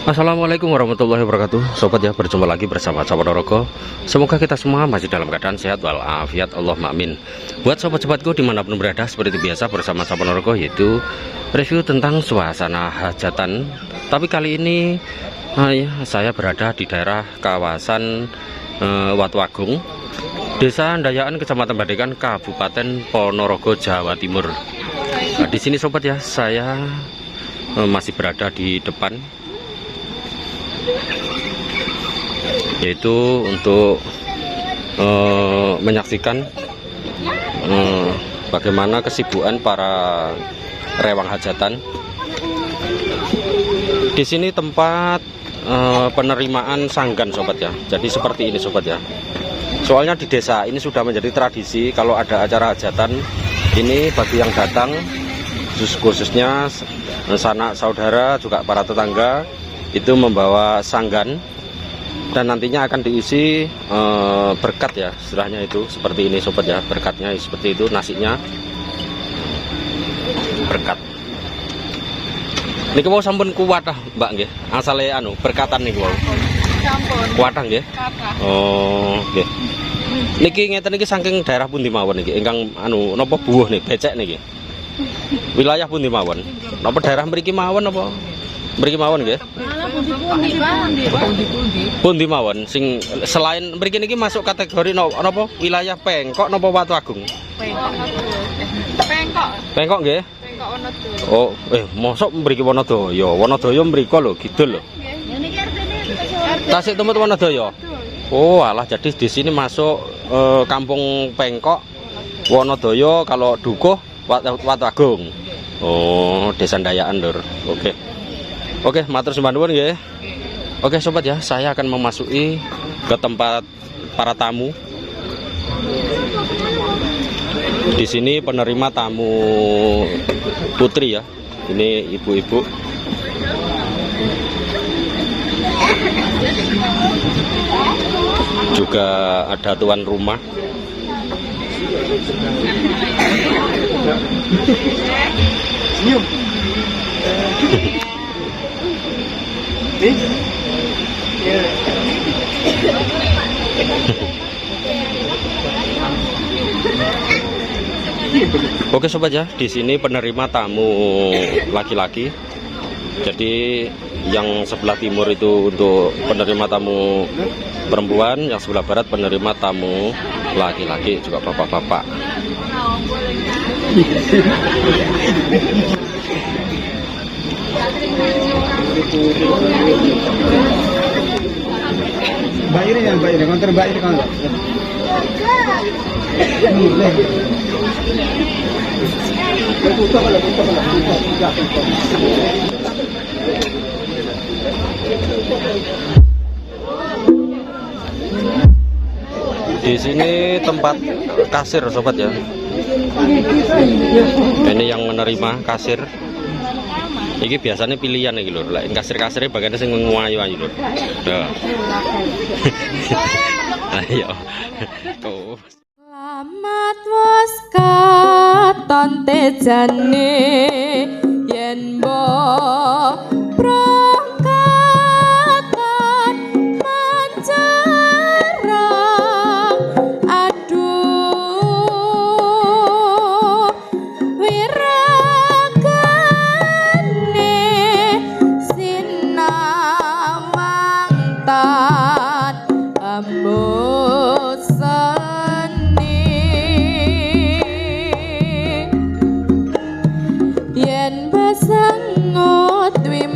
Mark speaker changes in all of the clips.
Speaker 1: Assalamualaikum warahmatullahi wabarakatuh. Sobat ya, berjumpa lagi bersama Sahabat Ponorogo. Semoga kita semua masih dalam keadaan sehat walafiat, Allahumma amin. Buat sobat-sobatku dimanapun berada, seperti biasa bersama Sahabat Ponorogo, yaitu review tentang suasana hajatan. Tapi kali ini saya berada di daerah kawasan Watu Agung, Desa Ndayaan, Kecamatan Badekan, Kabupaten Ponorogo, Jawa Timur. Nah, di sini sobat ya, saya masih berada di depan, yaitu untuk menyaksikan bagaimana kesibukan para rewang hajatan. Di sini tempat penerimaan sanggan sobat ya. Jadi seperti ini sobat ya. Soalnya di desa ini sudah menjadi tradisi kalau ada acara hajatan ini, bagi yang datang khususnya sanak saudara juga para tetangga itu membawa sanggan, dan nantinya akan diisi berkat ya, istilahnya itu seperti ini sobat ya. Berkatnya seperti itu, nasinya berkat. Niki mau sampun kuwatah Mbak nggih, asale berkatan niku wau. Sampun. Kuwatah nggih? Oh, nggih. Niki ngeten niki saking daerah pundi mawon niki ingkang napa buah nih becek niki? Wilayah pundi mawon? Napa daerah mriki mawon apa? Mriki mawon nggih? Pundi mawon sing selain mriki niki masuk kategori napa wilayah Pengkok napa Watu Agung? Pengkok. Pengkok nggih? Pengkok Wonodoyo. Oh, mosok mriki Wonodoyo. Wonodoyo mriko lho, kidul lho. Niki artine Tasik Tumut Wonodoyo. Oh, alah, jadi di sini masuk kampung Pengkok Wonodoyo, kalau Dukuh Watu Agung. Oh, Desa Ndayaan lur. Oke. Oke, matur sembah nuwun nggih. Oke sobat ya, saya akan memasuki ke tempat para tamu. Di sini penerima tamu putri ya. Ini ibu-ibu. Juga ada tuan rumah. Oke sobat ya, di sini penerima tamu laki-laki. Jadi yang sebelah timur itu untuk penerima tamu perempuan, yang sebelah barat penerima tamu laki-laki, juga bapak-bapak.
Speaker 2: Mbak Iri ya, Mbak Iri, konter Mbak Iri kan?
Speaker 1: Di sini tempat kasir sobat ya. Ini yang menerima kasir. Iki biasanya pilihan iki lho. Lah kasir-kasire bagian sing nguayu-ayu lho. Dah. Ayo. Tuh.
Speaker 3: Selamat was katon tejane yen mbok prangkatan mancerang aduh wiragane sinamangtan ambut seni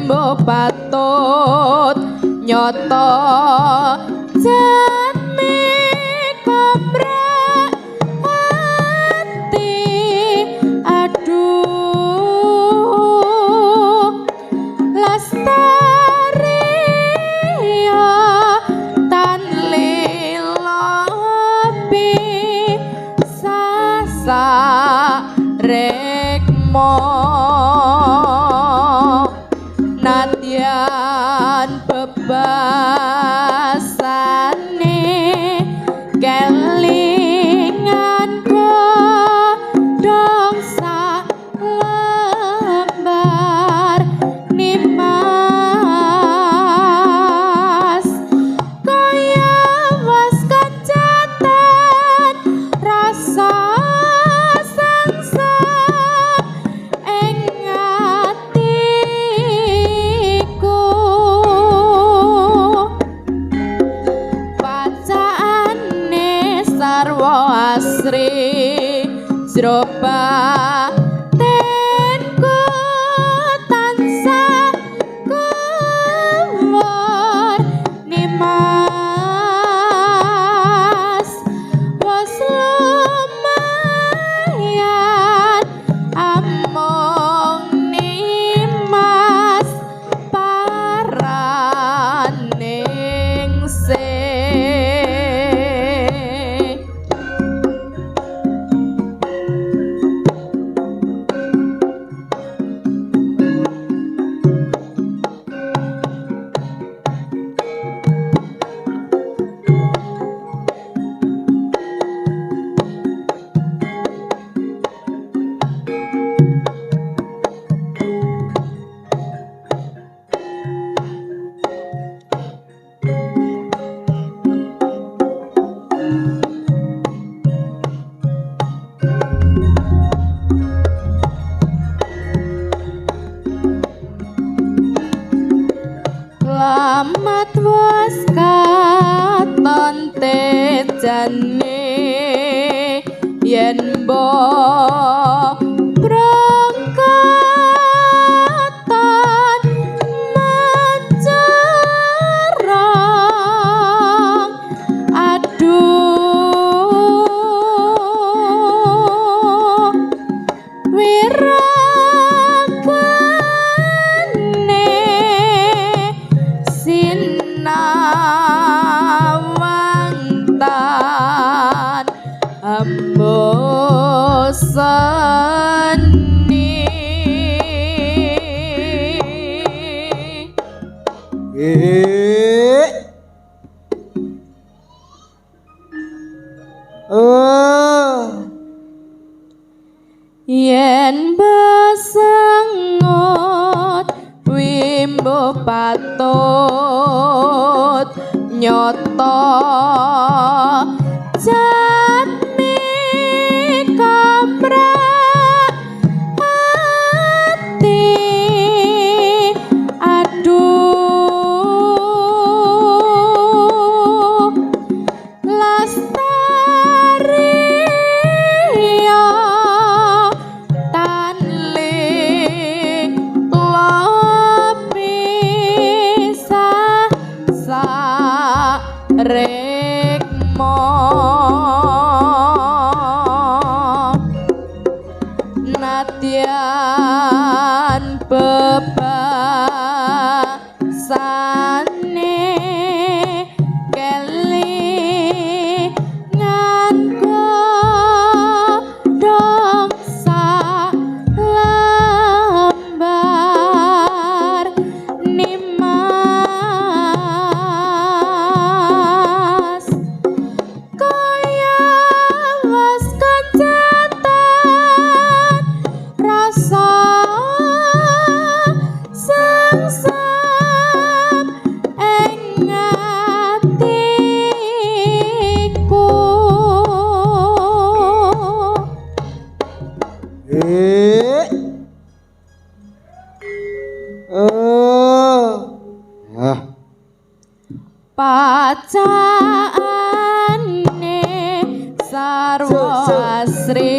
Speaker 3: wimbo patut nyoto jatmi komrak ati aduh lestari ya tan lilopi sasa rekmo nadyan bebasane kelingan godhong lembar nimas kaya was kancatan rasa sengsem ing atiku pacaane sarwa asri jero batinku tansah kuwur nimas was lumayan among nimas paraning sing lamat was katon tejane yen mbok prangkatan mencerang aduh wiragane sinawangtan ambosani
Speaker 2: Eh. Oh.
Speaker 3: yen besengot wimbo patut nyoto jatmi kamrak ati aduh lestari ya tan lopi sa rekmo nadyan bebasane kelingan godhong lembar nimas kaya was kancatan rasa sengsem ing atiku
Speaker 2: Eh. Oh. Ah.
Speaker 3: pacaane sarwa asri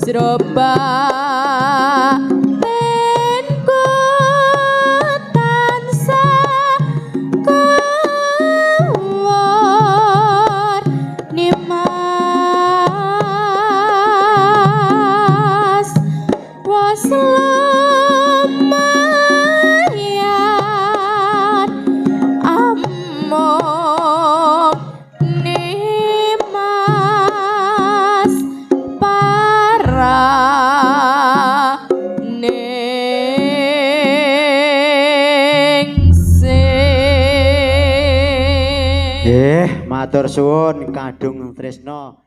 Speaker 3: jero batinku
Speaker 2: Nggih, matur suwun Kadung Tresno.